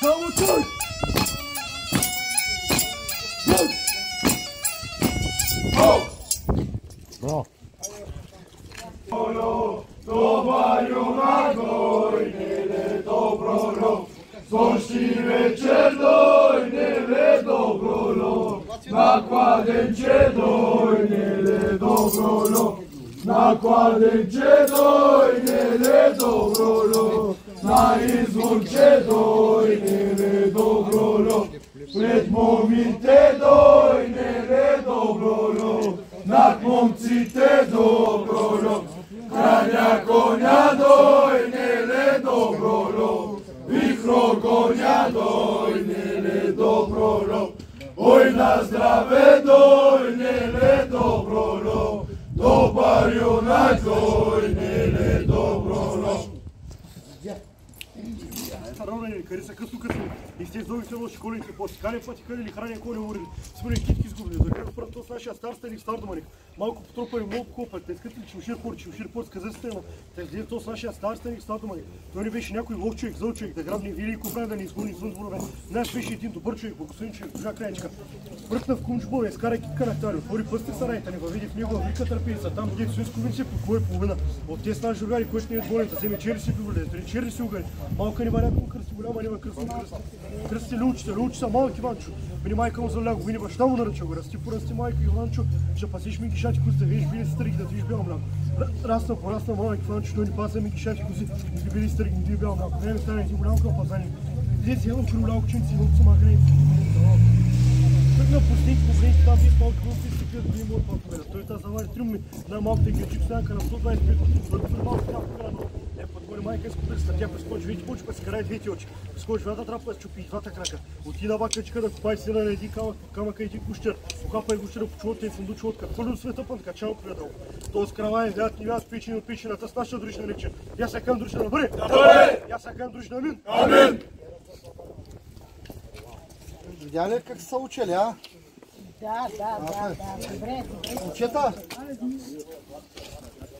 Само той! Браво! Dobar junak dojne, dobro rok, Zošti večer dojne, dobro rok, nakładenče dojne, dobro rok, nakładenče dojne, dobro rok, na izvonče dojne, dobro rok, pred momite dojne, dobro rok, nad momcite dobro rok, Kranja konja dojne, dobro rok, vihro konja dojne, dobro rok, oj na zdrave dojne, dobro rok, dobar junak dojne, dobro rok. Равнение, къде са късно, и сте издови се лоши колените, по-скане пъти къде ли храня коне уреди. Сме китки изгубили, за какво правят с нашия стар старик стар доманик. Малко потропали, много копа, те искат ли чушир порт, каза се тема. Те взели то с нашия стар старик стар доманик. Той не беше някой лош човек, зъл човек, да грабне вили и копра, да не изгони извън дворове. Наш беше един добър човек, благословен човек, госпожа Краечка. Бръкна в кумчбове, изкара китка на тари, отвори пъсти сарайта, не въведи в него, вика търпеница, там где свинско винце по кое половина. От тези наши жургари, който не е болен, да вземе чери си пиволе, чери си угари. Малка не варя кръсти, голяма няма кръсти. Кръсти лючите, малки Иванчо. Били майка му заляго, вини баща му наръча го, расти порасти майка Иванчо, ще пасиш ми гишати кози, да видиш били стърги, да видиш бяло мляко. Порасна малък Иванчо, той ни паса ми гишати кози, да били стърги, да видиш бяло мляко. Време стане един голям кълпазани. Днес явам чуролялко чинци, но сама граница. На пустинки, по граници, там виж малки глупи, си пият били моят папа. Той тази завари трюмни, най-малките гречи, станка на 125 години, за малко тяпо грано. Подгоре майка иска да статя, прескочи, видите почва, си карае двете очи. Прескочи двата трапа, чупи двата крака. Отида бакачка да купай сина на един камък и един гущер. Покапай гущера по чулата и фундуч лодка. Хвърли света пън, качал приятел. То с крава е вят, ни вят, печени от печената, с наша дружна рече. Я се кам дружна, бъде! Я се кам дружна, амин! Амин! Видя ли как са учили, а? Да. Добре. Учета?